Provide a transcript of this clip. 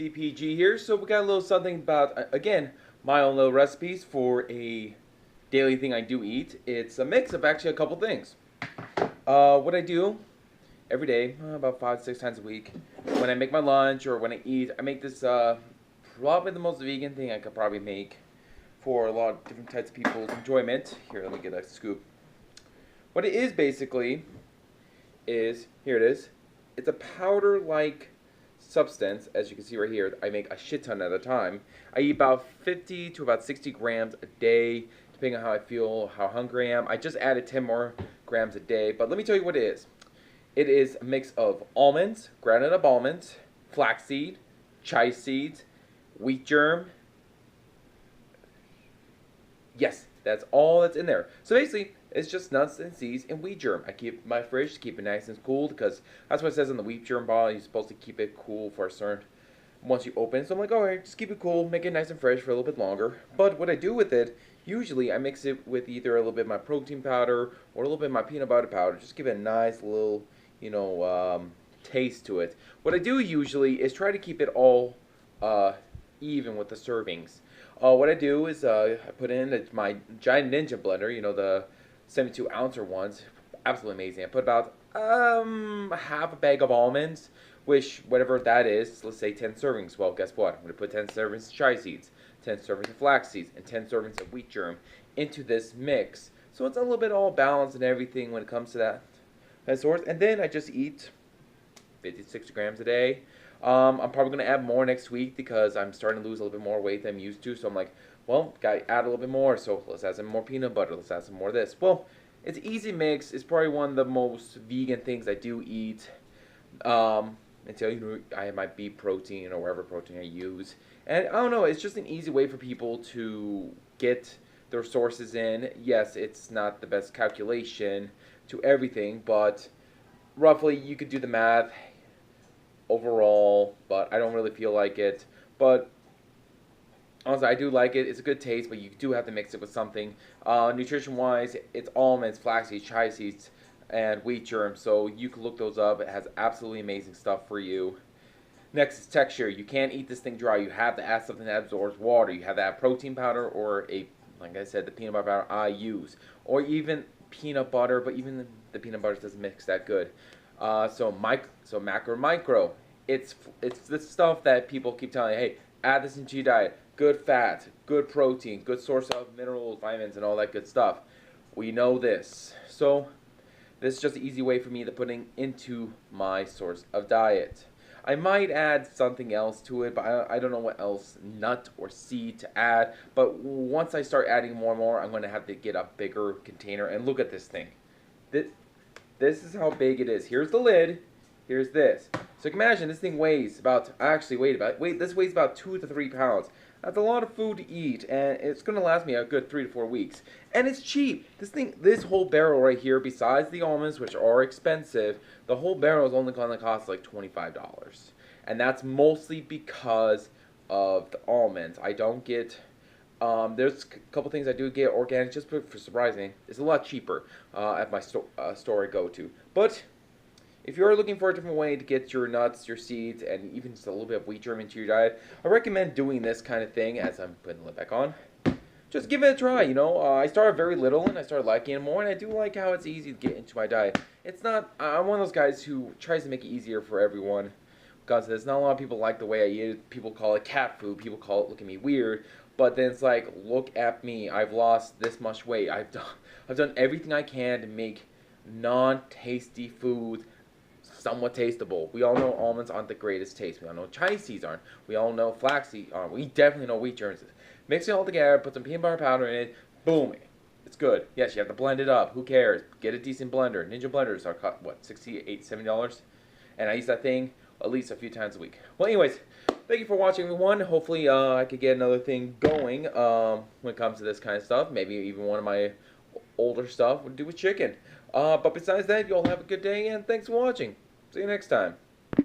DPG here. So we got a little something about, again, my own little recipes for a daily thing I do eat. It's a mix of actually a couple things. What I do every day, about 5 to 6 times a week, when I make my lunch or when I eat, I make this probably the most vegan thing I could probably make for a lot of different types of people's enjoyment. Here, let me get a scoop. What it is basically is, here it is. It's a powder-like substance, as you can see right here. I make a shit ton at a time. I eat about 50 to about 60 grams a day, depending on how I feel, how hungry I am. I just added 10 more grams a day, but let me tell you what it is. It is a mix of almonds, grounded up almonds, flaxseed, chia seeds, wheat germ. Yes, that's all that's in there. So basically, it's just nuts and seeds and wheat germ. I keep my fridge to keep it nice and cool because that's what it says on the wheat germ bottle. You're supposed to keep it cool for a certain once you open. So I'm like, alright, just keep it cool, make it nice and fresh for a little bit longer. But what I do with it, usually I mix it with either a little bit of my protein powder or a little bit of my peanut butter powder. Just give it a nice little, taste to it. What I do usually is try to keep it all even with the servings. What I do is I put in my giant ninja blender, the 72-ouncer ones. Absolutely amazing. I put about half a bag of almonds, which whatever that is, let's say 10 servings. Well, guess what? I'm going to put 10 servings of chia seeds, 10 servings of flax seeds, and 10 servings of wheat germ into this mix. So it's a little bit all balanced and everything when it comes to that source. And then I just eat 50 to 60 grams a day. I'm probably going to add more next week because I'm starting to lose a little bit more weight than I'm used to. So I'm like, well, got to add a little bit more. So let's add some more peanut butter. Let's add some more of this. Well, it's an easy mix. It's probably one of the most vegan things I do eat. Until I have my beef protein or whatever protein I use. And I don't know, it's just an easy way for people to get their sources in. Yes, it's not the best calculation to everything, but roughly you could do the math overall, but I don't really feel like it. But honestly, I do like it. It's a good taste, but you do have to mix it with something. Nutrition-wise, it's almonds, flaxseed, chia seeds, and wheat germ. So you can look those up. It has absolutely amazing stuff for you. Next is texture. You can't eat this thing dry. You have to add something that absorbs water. You have to add protein powder or like I said, the peanut butter powder I use, or even peanut butter. But even the peanut butter doesn't mix that good. So macro micro. It's the stuff that people keep telling you, hey, add this into your diet. Good fat, good protein, good source of minerals, vitamins, and all that good stuff. We know this. So this is just an easy way for me to putting into my source of diet. I might add something else to it, but I don't know what else, nut or seed to add. But once I start adding more and more, I'm going to have to get a bigger container. And look at this thing. This is how big it is. Here's the lid. Here's this. So you can imagine this thing weighs about, this weighs about 2 to 3 pounds. That's a lot of food to eat, and it's going to last me a good 3 to 4 weeks. And it's cheap. This whole barrel right here, besides the almonds, which are expensive, the whole barrel is only going to cost like $25. And that's mostly because of the almonds. I don't get, there's a couple things I do get organic, just for surprising. It's a lot cheaper at my store I go to. But if you're looking for a different way to get your nuts, your seeds, and even just a little bit of wheat germ into your diet, I recommend doing this kind of thing. As I'm putting the lid back on, just give it a try. I started very little and I started liking it more, and I do like how it's easy to get into my diet. It's not. I'm one of those guys who tries to make it easier for everyone. Because there's not a lot of people like the way I eat it. People call it cat food. People look at me weird. But then it's like, look at me. I've lost this much weight. I've done everything I can to make non-tasty food somewhat tasteable. We all know almonds aren't the greatest taste. We all know chia seeds aren't. We all know flaxseed aren't. We definitely know wheat germs. Mix it all together, put some peanut butter powder in it, boom, it's good. Yes, you have to blend it up. Who cares? Get a decent blender. Ninja blenders are, what, $68, $70? And I use that thing at least a few times a week. Well, anyways, thank you for watching, everyone. Hopefully, I could get another thing going when it comes to this kind of stuff. Maybe even one of my older stuff would do with chicken. But besides that, you all have a good day, and thanks for watching. See you next time.